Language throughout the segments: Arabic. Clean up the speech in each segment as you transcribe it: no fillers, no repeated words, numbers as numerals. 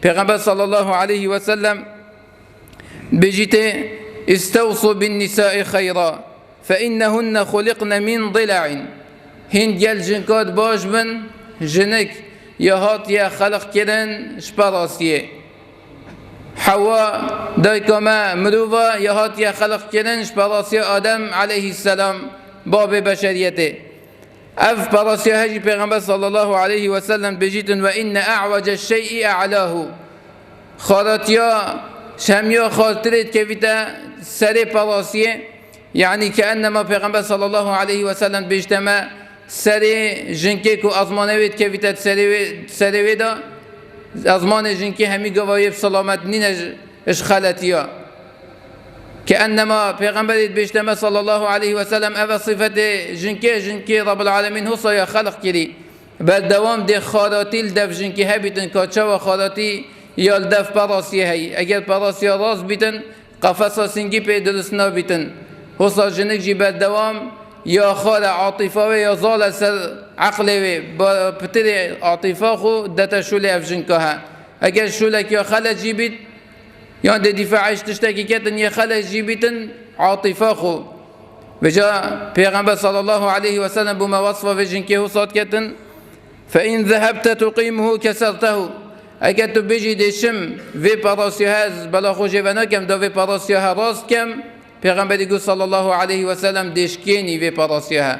پیغمبر صلى الله عليه وسلم بجيت استوصوا بالنساء خيرا فإنهن خلقن من ضلع. هند يل جنكات باش بن جنك يهات يا خلق كدن شبراسيه. حواء دايكما مروفا يهات يا خلق كدن شبراسيه آدم عليه السلام باب بشريته. اف براسيه هجي پیغمبر صلى الله عليه وسلم بجيتن وإن أعوج الشيء أعلاه. خالتيا شميا خالتريت كفيتا سري براسيه، يعني كأنما پیغمبر صلى الله عليه وسلم بيجتمع سري جنكيكو أزمانويت كفيتا سري ويدا أزمان جنكي همي قوايب سلامت نينج اش خالتيا. كأنما پیغمبر بيجتمع صلى الله عليه وسلم أفا صفة جنكي رب العالمين هو صيا خلق كري بل دوام دي خالاتي لدف جنكي هبتن كاتشا و خالاتي يالدف براسيه هي. اگر براسيه راز بيتن قفصا سنگي پي درسنا بيتن هو صار جنك جي بل دوام يا خال عاطفة و يا زال سر عقله و بتري عاطفة خو دتا شولي اف جنكها. اگر شولك يا خال جي بيت يعني دي دفاعش تشتكي كتن يا خال جي بيتن عاطفة خو. وجاء پیغمبر صلى الله عليه وسلم بما وصفه في جنكي هو صاد كتن فإن ذهبت تقيمه كسرته. اگر تو بيجي دشم في براسيه هز بلا خوشي ونكم دا في براسيه راست كم پیغمبر يقول صلى الله عليه وسلم دشكيني في براسيه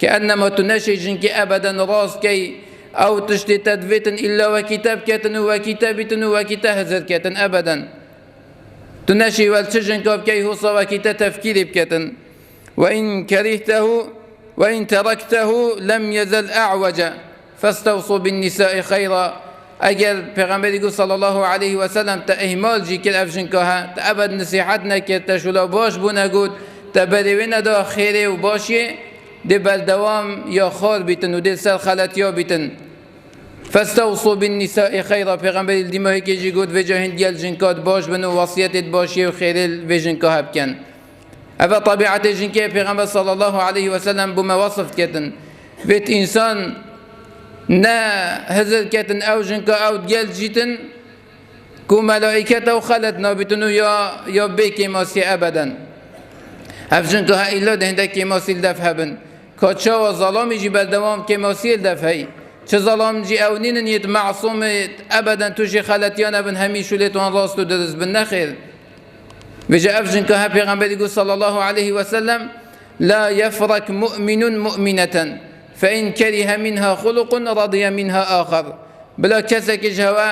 كأنما تنشي جنكي أبدا راست كي أو تشتي تدفيتن إلا وكتاب كتن وكتابتن وكتاب كتن أبدا تنشي والتشجن كاب كي هو وكتاب تفكير بكتن. وإن كرهته وإن تركته لم يزل أعوجا فاستوصوا بالنساء خيرا. اگر پیغمبر يقول صلى الله عليه وسلم تأهمال جي كل افجنكها تأبد نصيحتنا كي تشولا باش بونا قود تبدوين دا خيري وباشي دي بالدوام يا خار بيتن ودي سر خلت يا بيتن. فاستوصوا بالنساء خيرا. پیغمبر الدماء هيك جي قود وجاهن ديال جنكات باش بنو وصيت باشي وخير الوجنكها بكن. أفا طبيعة جنكي پیغمبر صلى الله عليه وسلم بما وصف كتن بيت إنسان نا هزل كتن أو جنكا أو ديال جيتن كو ملائكة وخلت نابتنو يا بيكي ماسي أبدا. أف جنكا إلا ده هندك ماسي الدفهبن كاتشا وظلام يجي بالدوام كماسي الدفهي چه ظلام جي أو نين يت معصوم أبدا تجي خلتيان ابن همي شوليتوان راستو درس بالنخير. وجاء أف جنكا پیغمبر يقول صلى الله عليه وسلم لا يفرك مؤمن مؤمنة فإن كره منها خلق رضي منها آخر. بلا كسك جوا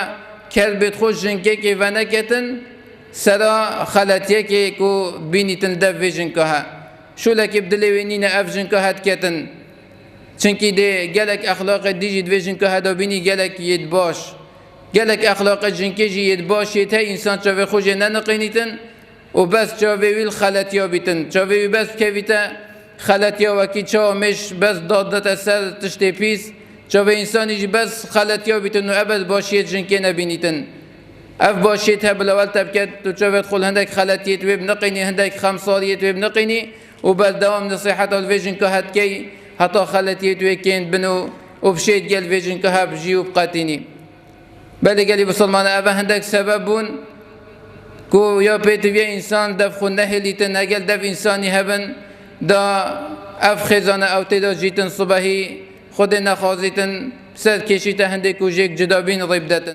كلبت خوش جنكي ونكتن سرا خلتيكي كو بينيتن دف جنكها شو لك بدلوينين أف جنكها كتن چنكي دي جالك أخلاق ديجي دو جنكها دو بيني جالك يدباش جالك أخلاق جنكي جي يدباش يتهي إنسان شوي خوش ننقينيتن وبس شوي ويل خلتيا بيتن شوي بس كيفيتا خلتيا وكي شو مش بس ضدت السر تشتي بيس شو إنساني بس خلتيا بيتن أبد باشيت جنكي نبينيتن اف باشيتها بالاول تبكت تشوف تدخل هندك خلتيت ويب نقيني هندك خمساريت ويب نقيني وبس دوام نصيحة الفيجن كهات كي حتى خلتيت ويكين بنو وبشيت قال فيجن كهاب جي وبقاتيني بل قال بسلمان أبا هندك سببون كو يا بيت في إنسان دف نهليتن أجل دف إنساني هبن دا اف خزانه او تدا جيتن صبحي خود نخازيتن سر كشيته هندك وجيك جدابين ريبدتن.